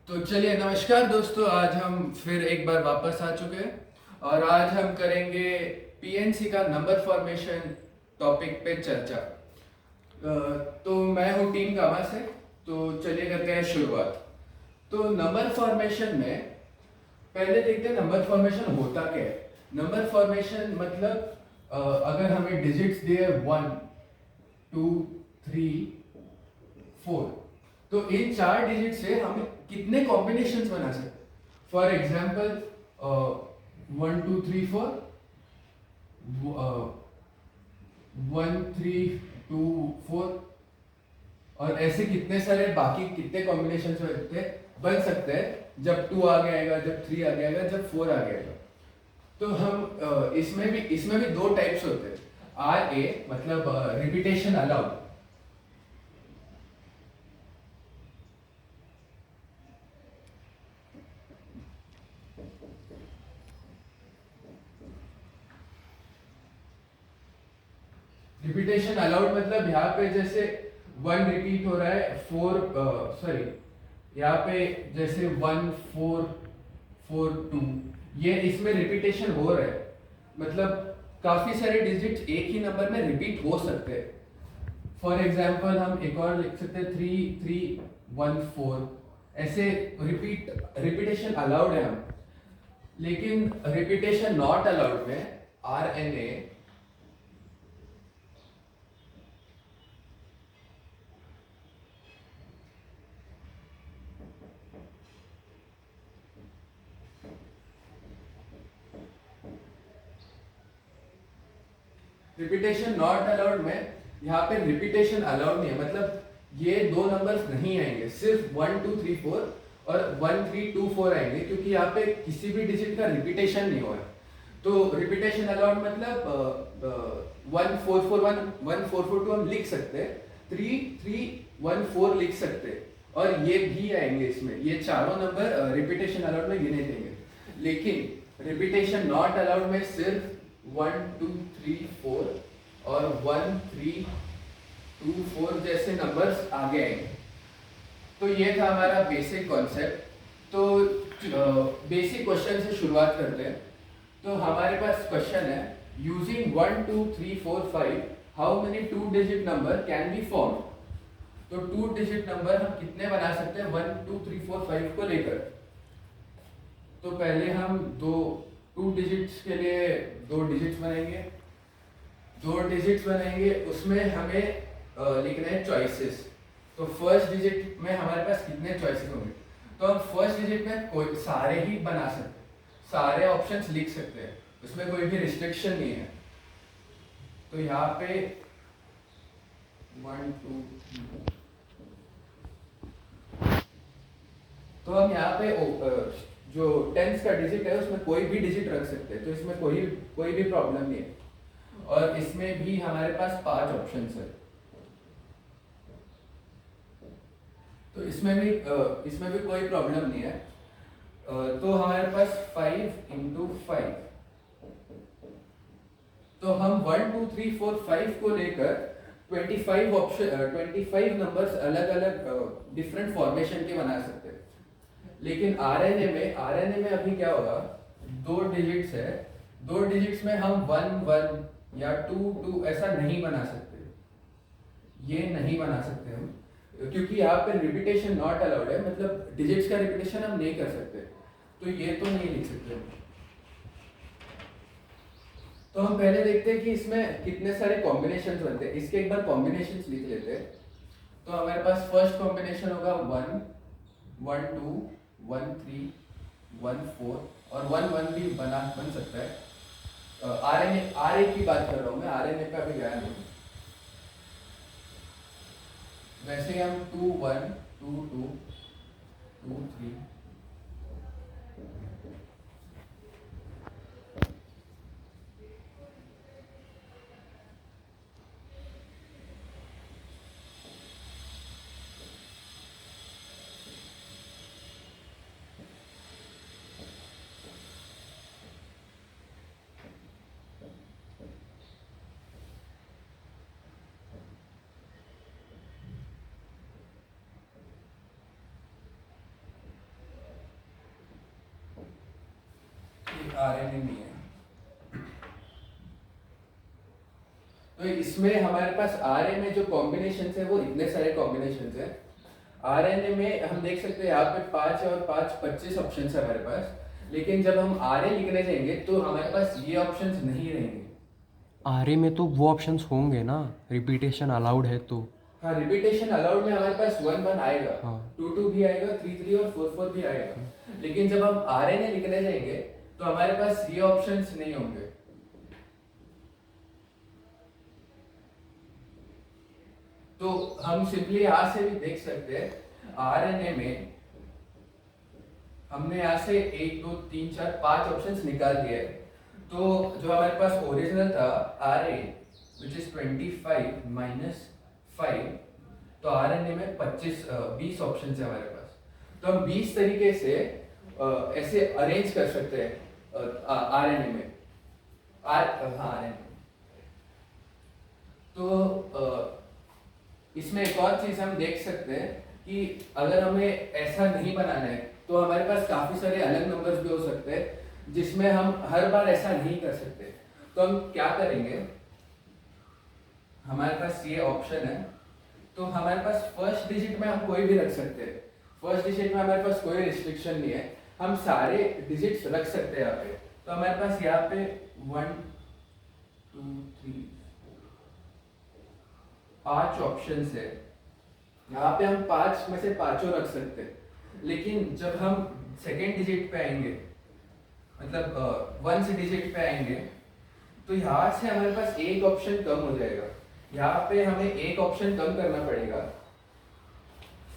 तो चलिए नमस्कार दोस्तों, आज हम फिर एक बार वापस आ चुके हैं और आज हम करेंगे पीएनसी का नंबर फॉर्मेशन टॉपिक पे चर्चा। तो मैं हूँ टीम गामा से। तो चलिए करते हैं शुरुआत। तो नंबर फॉर्मेशन में पहले देखते हैं नंबर फॉर्मेशन होता क्या है। नंबर फॉर्मेशन मतलब अगर हमें डिजिट्स दिए 1, 2, 3, 4, तो इन 4 डिजिट से हम कितने कॉम्बिनेशंस बना सकते हैं। फॉर एग्जाम्पल 1, 2, 3, 4, 1, 3, 2, 4 और ऐसे कितने सारे बाकी कितने कॉम्बिनेशन बन सकते हैं जब 2 आगे आएगा, जब 3 आगे आएगा, जब 4 आगे आएगा। तो हम इसमें भी दो टाइप्स होते हैं। आर ए मतलब रिपीटेशन अलाउड। रिपीटेशन अलाउड मतलब यहाँ पे जैसे 1 रिपीट हो रहा है, 4 सॉरी, यहाँ पे जैसे 1, 4, 4, 2, ये इसमें रिपीटेशन हो रहा है। मतलब काफी सारे डिजिट्स एक ही नंबर में रिपीट हो सकते हैं। फॉर एग्जाम्पल हम एक और लिख सकते हैं 3, 3, 1, 4। ऐसे रिपीटेशन अलाउड है हम। लेकिन रिपीटेशन नॉट अलाउड में RNA रिपीटेशन नॉट अलाउड में यहाँ पे रिपीटेशन अलाउड नहीं है। मतलब ये दो नंबर्स नहीं आएंगे, सिर्फ 1, 2, 3, 4 और 1, 3, 2, 4 आएंगे, क्योंकि यहाँ पे किसी भी डिजिट का रिपीटेशन नहीं हो रहा है। तो रिपीटेशन अलाउड मतलब 1, 4, 4, 1, 1, 4, 4, 2 हम लिख सकते हैं, 3, 3, 1, 4 लिख सकते हैं और ये भी आएंगे इसमें। ये चारों नंबर रिपीटेशन अलाउड में गिने देंगे। लेकिन रिपीटेशन नॉट अलाउड में सिर्फ 1, 2, 3, 4 और 1, 3, 2, 4 जैसे नंबर्स आगे आएंगे। तो ये था हमारा बेसिक कॉन्सेप्ट। तो बेसिक क्वेश्चन से शुरुआत करते हैं। तो हमारे पास क्वेश्चन है, using 1, 2, 3, 4, 5 how many 2 digit number can be form. तो 2 डिजिट नंबर हम कितने बना सकते हैं 1, 2, 3, 4, 5 को लेकर। तो पहले हम दो 2 डिजिट्स के लिए 2 डिजिट्स बनाएंगे। 2 डिजिट्स बनाएंगे, उसमें हमें लिखना है चॉइसेस। तो फर्स्ट डिजिट में हमारे पास कितने चॉइसेस होंगे। तो हम फर्स्ट डिजिट में कोई सारे ही बना सकते हैं, सारे ऑप्शंस लिख सकते हैं, उसमें कोई भी रिस्ट्रिक्शन नहीं है। तो यहाँ पे 1, 2, तो हम यहाँ पे जो टेंस का डिजिट है उसमें कोई भी डिजिट रख सकते हैं, तो इसमें कोई कोई भी प्रॉब्लम नहीं है। और इसमें भी हमारे पास 5 ऑप्शंस है। तो इसमें भी कोई प्रॉब्लम नहीं है। तो हमारे पास 5 × 5। तो हम 1, 2, 3, 4, 5 को लेकर 25 ऑप्शन 25 नंबर्स अलग अलग डिफरेंट फॉर्मेशन के बना सकते हैं। लेकिन आरएनए में अभी क्या होगा, 2 डिजिट्स है। 2 डिजिट्स में हम 1, 1 या 2, 2 ऐसा नहीं बना सकते। ये नहीं बना सकते हम, क्योंकि यहाँ पे रिपीटेशन नॉट अलाउड है। मतलब डिजिट्स का रिपीटेशन हम नहीं कर सकते, तो ये तो नहीं लिख सकते हम। तो हम पहले देखते हैं कि इसमें कितने सारे कॉम्बिनेशंस बनते हैं। इसके एक बार कॉम्बिनेशंस लिख लेते हैं। तो हमारे पास फर्स्ट कॉम्बिनेशन होगा 1, 1, 2, 1, 3, 1, 4 और 1, 1 भी बन सकता है। आरए की बात कर रहा हूँ मैं, आरएनए पे अभी गया नहीं। वैसे हम 2, 1, 2, 2, 2, 3। आरएनए में है। तो इसमें हमारे पास आरएनए में जो कॉम्बिनेशन है वो इतने सारे कॉम्बिनेशन है। आरएनए में हम देख सकते हैं यहाँ पे 5 और 5 25 ऑप्शन है हमारे पास, लेकिन जब हम आरए लिखने जाएंगे तो हमारे पास ये ऑप्शंस नहीं रहेंगे। आरए में तो वो ऑप्शंस होंगे ना, रिपीटेशन अलाउड है तो। हाँ, रिपीटेशन अलाउड में हमारे पास 1 1 आएगा, हाँ 2 2 भी आएगा, 3 3 और 4 4 भी आएगा। लेकिन जब हम आरएनए लिखने जाएंगे तो हमारे पास ये ऑप्शंस नहीं होंगे। तो हम सिंपली यहां से भी देख सकते हैं आरएनए में हमने यहाँ से 1 2 3 4 5 ऑप्शंस निकाल दिए। तो जो हमारे पास ओरिजिनल था आरए विच इज 25 माइनस 5, तो आरएनए में 20 ऑप्शंस है हमारे पास। तो हम 20 तरीके से ऐसे अरेंज कर सकते हैं आरएनए में। आरएनए तो इसमें एक और चीज हम देख सकते हैं कि अगर हमें ऐसा नहीं बनाना है तो हमारे पास काफी सारे अलग नंबर्स भी हो सकते हैं जिसमें हम हर बार ऐसा नहीं कर सकते। तो हम क्या करेंगे, हमारे पास ये ऑप्शन है, तो हमारे पास फर्स्ट डिजिट में हम कोई भी रख सकते हैं। फर्स्ट डिजिट में हमारे पास कोई रिस्ट्रिक्शन नहीं है, हम सारे डिजिट्स रख सकते हैं यहाँ पे। तो हमारे पास यहाँ पे 1 2 3 5 ऑप्शन है। यहाँ पे हम 5 में से पांचों रख सकते हैं। लेकिन जब हम सेकेंड डिजिट पे आएंगे, मतलब 1 से डिजिट पे आएंगे, तो यहाँ से हमारे पास एक ऑप्शन कम हो जाएगा। यहाँ पे हमें एक ऑप्शन कम करना पड़ेगा।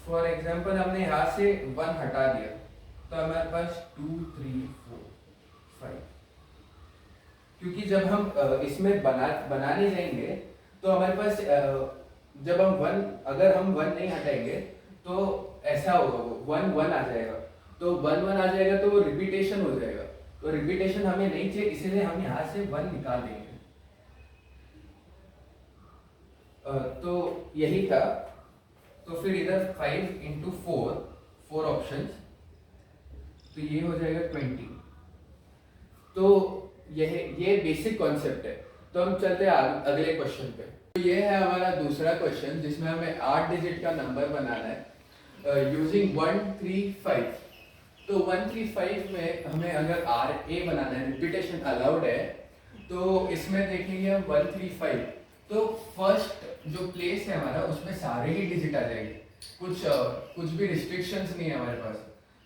फॉर एग्जाम्पल हमने यहाँ से 1 हटा दिया, तो हमारे पास 2 3 4 5। क्योंकि जब हम इसमें बनाने जाएंगे तो हमारे पास जब हम 1 अगर हम 1 नहीं हटाएंगे तो ऐसा होगा, वो 1 1 आ जाएगा। तो 1 1 आ जाएगा तो वो रिपीटेशन हो जाएगा। तो रिपीटेशन हमें नहीं चाहिए, इसीलिए हम यहाँ से 1 निकाल देंगे। तो यही था। तो फिर इधर 5 इंटू 4 ऑप्शंस, तो ये हो जाएगा 20। तो ये बेसिक कॉन्सेप्ट है। तो हम चलते हैं अगले क्वेश्चन पे। तो ये है हमारा दूसरा क्वेश्चन जिसमें हमें 8 डिजिट का नंबर बनाना है यूजिंग 1 3 5। तो 1 3 5 में हमें अगर आर ए बनाना है, रिपीटेशन अलाउड है, तो इसमें देखेंगे हम 1 3 5। तो फर्स्ट जो प्लेस है हमारा उसमें सारे ही डिजिट आ जाएंगे, कुछ भी रिस्ट्रिक्शंस नहीं है हमारे पास।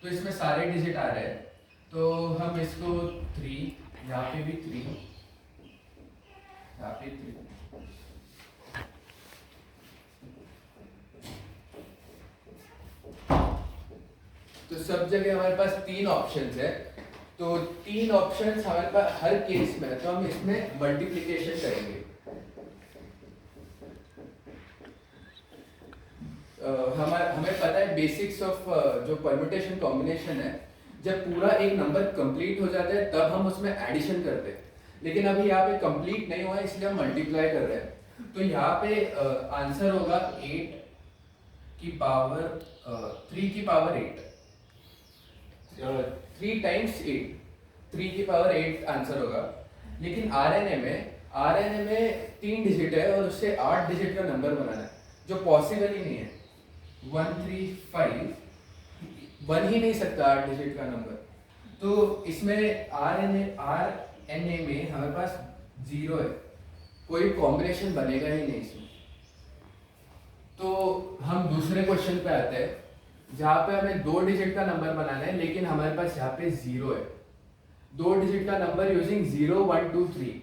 तो इसमें सारे डिजिट आ रहे हैं। तो हम इसको 3, यहाँ पे भी 3, यहाँ पे 3। तो सब जगह हमारे पास 3 ऑप्शंस है। तो 3 ऑप्शंस हमारे पास हर केस में है, तो हम इसमें मल्टीप्लिकेशन करेंगे। हमें पता है बेसिक्स ऑफ जो परम्यूटेशन कॉम्बिनेशन है, जब पूरा एक नंबर कंप्लीट हो जाता है तब हम उसमें एडिशन करते हैं। लेकिन अभी यहाँ पे कंप्लीट नहीं हुआ है, इसलिए हम मल्टीप्लाई कर रहे हैं। तो यहाँ पे आंसर होगा 8 की पावर 3 की पावर 8, 3 टाइम्स 8, 3 की पावर 8 आंसर होगा। लेकिन आरएनए में 3 डिजिट है और उससे 8 डिजिट का नंबर बनाना है, जो पॉसिबल ही नहीं है। 1 3 5 बन ही नहीं सकता 8 डिजिट का नंबर। तो इसमें आरएनए में हमारे पास 0 है, कोई कॉम्बिनेशन बनेगा ही नहीं इसमें। तो हम दूसरे क्वेश्चन पे आते हैं जहाँ पे हमें 2 डिजिट का नंबर बनाना है, लेकिन हमारे पास यहाँ पे 0 है। 2 डिजिट का नंबर यूजिंग 0 1 2 3।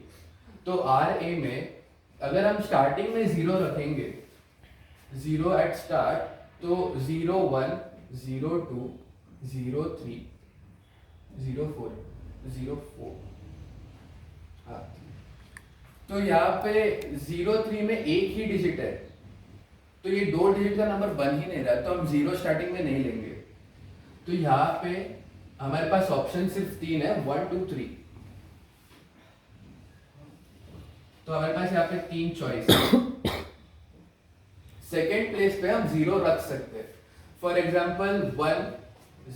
तो आर ए में अगर हम स्टार्टिंग में 0 रखेंगे, 0 एट स्टार्ट, तो 0 1 0 2 0 3 0 4 0 4। हाँ, तो यहाँ पे 0 3 में एक ही डिजिट है, तो ये 2 डिजिट का नंबर बन ही नहीं रहा, तो हम 0 स्टार्टिंग में नहीं लेंगे। तो यहाँ पे हमारे पास ऑप्शन सिर्फ 3 है, 1 2 3। तो हमारे पास यहाँ पे 3 चॉइस है। सेकेंड प्लेस पे हम 0 रख सकते हैं। For example 1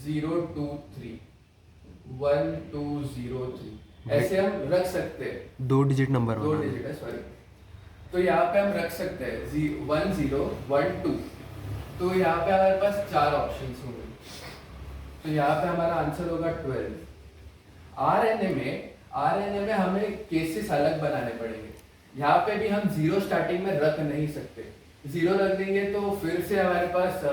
0 2 3। 1203 ऐसे हम रख सकते हैं। 2 डिजिट नंबर दो बनाना डिजिट है, सॉरी। तो यहाँ पे हम रख सकते हैं 1012। तो यहाँ पे हमारे पास 4 ऑप्शंस होंगे। तो यहाँ पे हमारा आंसर होगा 12। आरएनए में हमें केसेस अलग बनाने पड़ेंगे। यहाँ पे भी हम 0 स्टार्टिंग में रख नहीं सकते। 0 रख देंगे तो फिर से हमारे पास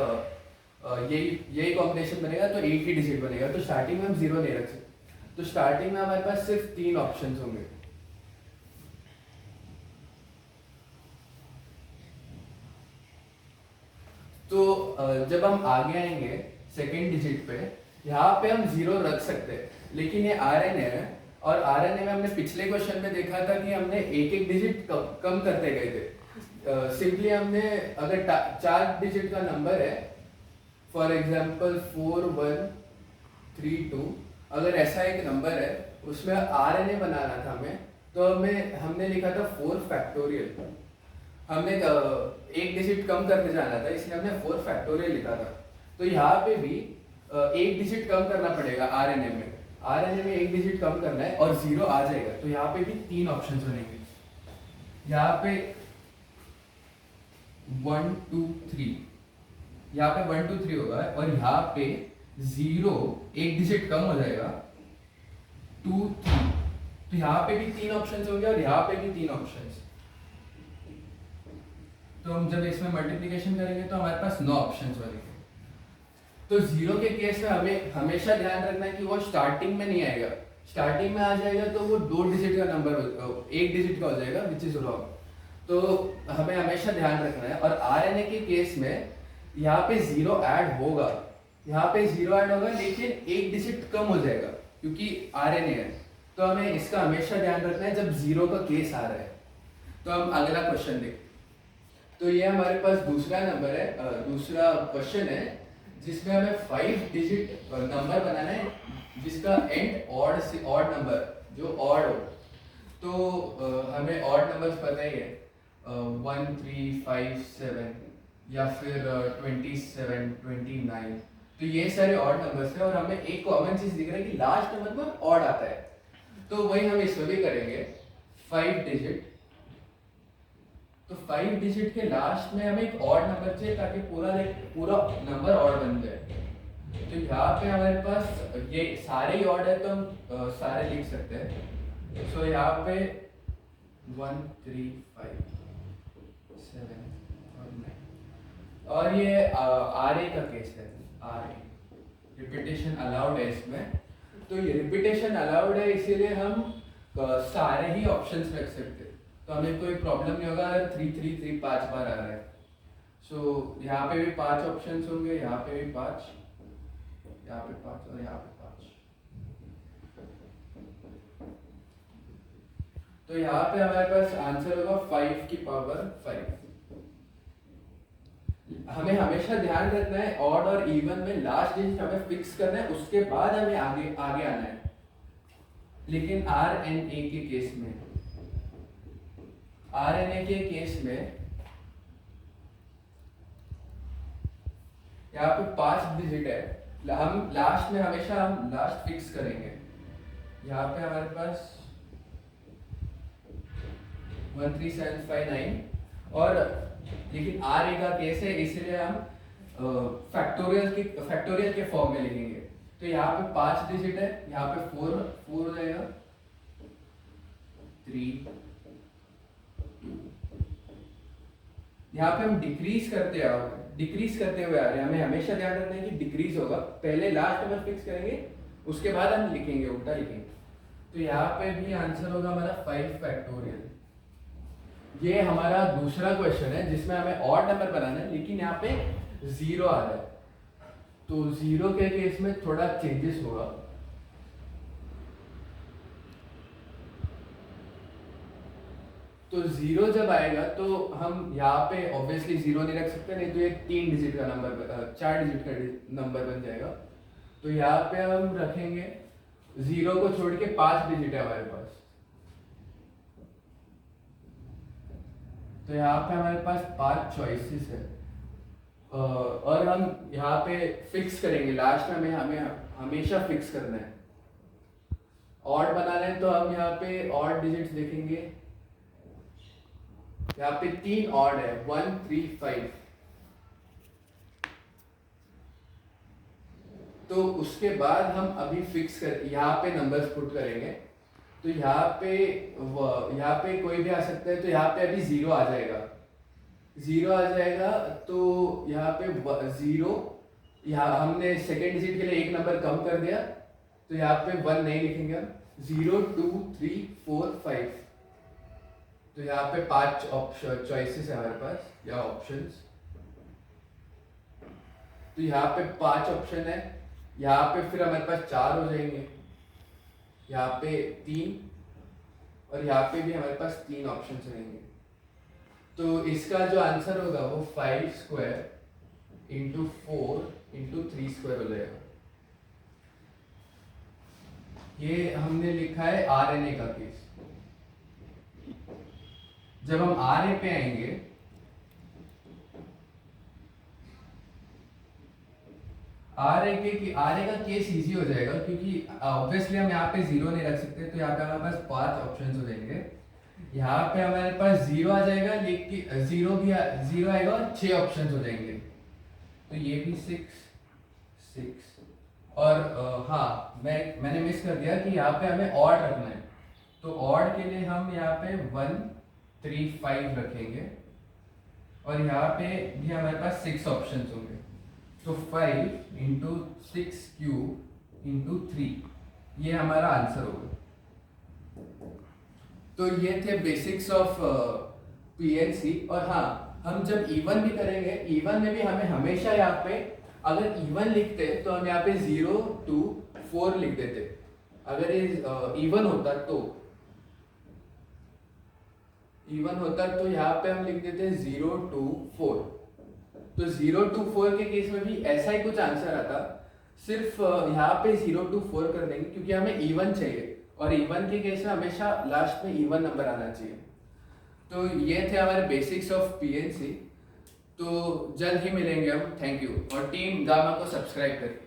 यही कॉम्बिनेशन बनेगा, तो एक ही डिजिट बनेगा। तो स्टार्टिंग में हम 0 नहीं रख सकते। तो स्टार्टिंग में हमारे पास सिर्फ 3 ऑप्शंस होंगे। तो जब हम आगे आएंगे सेकेंड डिजिट पे, यहाँ पे हम 0 रख सकते हैं, लेकिन ये आरएनए है और आरएनए में हमने पिछले क्वेश्चन में देखा था कि हमने एक डिजिट कम करते गए थे। सिंपली हमने अगर 4 डिजिट का नंबर है, फॉर एग्जाम्पल 4132, अगर ऐसा एक नंबर है उसमें आरएनए बनाना था हमें, तो हमने लिखा था 4 फैक्टोरियल। हमने एक डिजिट कम करके जाना था, इसलिए हमने 4 फैक्टोरियल लिखा था। तो यहाँ पे भी एक डिजिट कम करना पड़ेगा आरएनए में। आरएनए में एक डिजिट कम करना है और 0 आ जाएगा। तो यहाँ पे भी 3 ऑप्शंस बनेंगे। यहाँ पे 1 2 3, यहाँ पे 1 2 3 होगा और यहाँ पे 0 एक डिजिट कम हो जाएगा 2 3। तो यहाँ पे भी 3 ऑप्शंस होंगे और यहाँ पे भी 3 ऑप्शंस। तो हम जब इसमें मल्टीप्लिकेशन करेंगे तो हमारे पास 9 ऑप्शंस बनेंगे। तो 0 के केस में हमें हमेशा ध्यान रखना है कि वो स्टार्टिंग में नहीं आएगा। स्टार्टिंग में आ जाएगा तो वो 2 डिजिट का नंबर, एक डिजिट का हो जाएगा, विच इज रॉन्ग। तो हमें हमेशा ध्यान रखना है। और आरएनए के केस में यहाँ पे 0 ऐड होगा, यहाँ पे 0 ऐड होगा, लेकिन एक डिजिट कम हो जाएगा क्योंकि आरएनए है। तो हमें इसका हमेशा ध्यान रखना है जब 0 का केस आ रहा है। तो हम अगला क्वेश्चन देखते हैं। तो ये हमारे पास दूसरा नंबर है, दूसरा क्वेश्चन है जिसमें हमें 5 डिजिट नंबर बनाना है जिसका एंड ऑड से ऑड नंबर, जो ऑड हो। तो हमें ऑड नंबर्स पता ही है, 1 3 5 7 या फिर 27 29। तो ये सारे ऑड नंबर्स हैं और हमें एक कॉमन चीज दिख रहा है कि लास्ट नंबर पर ऑड आता है। तो वही हम इसमें भी करेंगे, 5 डिजिट। तो 5 डिजिट के लास्ट में हमें एक ऑड नंबर चाहिए ताकि पूरा नंबर ऑड बन जाए। तो यहाँ पे हमारे पास ये सारे ही ऑड है तो हम सारे लिख सकते हैं। सो यहाँ पे 1 3 5 7 और 9। और ये आरए का केस है, आरए रिपीटेशन अलाउड है इसमें। तो ये रिपीटेशन अलाउड है, इसीलिए हम सारे ही ऑप्शंस रख सकते हैं। तो हमें कोई प्रॉब्लम नहीं होगा अगर 3 3 3 5 बार आ रहा है। सो यहाँ पे भी 5 ऑप्शंस होंगे, यहाँ पे भी 5, यहाँ पे 5 और यहाँ पे 5। तो यहाँ पे हमारे पास आंसर होगा 5 की पावर 5। हमें हमेशा ध्यान रखना है ऑड और इवन में लास्ट डिजिट हमें फिक्स करना है, उसके बाद हमें आगे आना है। लेकिन आरएनए के केस में, आरएनए के केस में यहाँ पे 5 डिजिट है, हम लास्ट में हमेशा हम लास्ट फिक्स करेंगे। यहाँ पे हमारे पास 13759 और लेकिन आर ए का केस है, इसलिए हम फैक्टोरियल के फॉर्म में लिखेंगे। तो यहाँ पे 5 डिजिट है, यहाँ पे 4 हो जाएगा, 3 2। यहाँ पे हम डिक्रीज करते हुए आ रहे हैं। हमें हमेशा ध्यान रखना है कि डिक्रीज होगा, पहले लास्ट नंबर फिक्स करेंगे, उसके बाद हम लिखेंगे, उल्टा लिखेंगे। तो यहाँ पे भी आंसर होगा हमारा 5 फैक्टोरियल। ये हमारा दूसरा क्वेश्चन है जिसमें हमें ऑड नंबर बनाना है, लेकिन यहाँ पे 0 आ रहा है। तो 0 के केस में थोड़ा चेंजेस होगा। तो 0 जब आएगा तो हम यहाँ पे ऑब्वियसली 0 नहीं रख सकते, नहीं तो ये 3 डिजिट का नंबर, 4 डिजिट का नंबर बन जाएगा। तो यहाँ पे हम रखेंगे 0 को छोड़ के 5 डिजिट है हमारे पास। तो यहाँ पे हमारे पास 5 चॉइसेस है और हम यहाँ पे फिक्स करेंगे, लास्ट में हमें हमेशा फिक्स करना है। ऑड बनाना है तो हम यहाँ पे ऑड डिजिट्स देखेंगे। यहाँ पे 3 ऑड है, 1 3 5। तो उसके बाद हम अभी फिक्स कर यहाँ पे नंबर्स पुट करेंगे। तो यहाँ पे कोई भी आ सकता है, तो यहाँ पे अभी 0 आ जाएगा, 0 आ जाएगा। तो यहाँ पे 0, यहाँ हमने सेकेंड डिजिट के लिए एक नंबर कम कर दिया, तो यहाँ पे 1 नहीं लिखेंगे हम। 0 2 3 4 5। तो यहाँ पे 5 ऑप्शन चॉइसेस है हमारे पास या ऑप्शंस। तो यहाँ पे 5 ऑप्शन है, यहाँ पे फिर हमारे पास 4 हो जाएंगे, यहाँ पे 3, और यहाँ पे भी हमारे पास 3 ऑप्शन रहेंगे। तो इसका जो आंसर होगा वो 5 स्क्वायर इंटू 4 इंटू 3 स्क्वायर हो जाएगा। ये हमने लिखा है RNA का केस। जब हम RA पे आएंगे, RA का केस इजी हो जाएगा, क्योंकि ऑब्वियसली हम यहाँ पे 0 नहीं रख सकते, तो यहाँ पे हमारे पास 5 ऑप्शंस हो जाएंगे। यहाँ पे हमारे पास 0 आ जाएगा, लेकिन 0 आएगा और 6 ऑप्शंस हो जाएंगे। तो ये भी 6 और हाँ, मैंने मिस कर दिया कि यहाँ पे हमें ऑड रखना है। तो ऑड के लिए हम यहाँ पे 1 3 5 रखेंगे, और यहाँ पे भी हमारे पास 6 ऑप्शंस होंगे। तो 5 इंटू 6 क्यूब इंटू 3, ये हमारा आंसर होगा। तो ये थे बेसिक्स ऑफ पीएनसी। और हाँ, हम जब इवन भी करेंगे, इवन में भी हमें हमेशा यहाँ पे अगर इवन लिखते तो हम यहाँ पे 0 2 4 लिख देते। अगर ये इवन होता तो यहाँ पे हम लिख देते 0 2 4। तो 0 2 4 के केस में भी ऐसा ही कुछ आंसर आता, सिर्फ यहाँ पे 0 2 4 कर देंगे, क्योंकि हमें इवन चाहिए, और इवन के केस में हमेशा लास्ट में इवन नंबर आना चाहिए। तो ये थे हमारे बेसिक्स ऑफ पीएनसी। तो जल्द ही मिलेंगे हम। थैंक यू, और टीम गामा को सब्सक्राइब करें।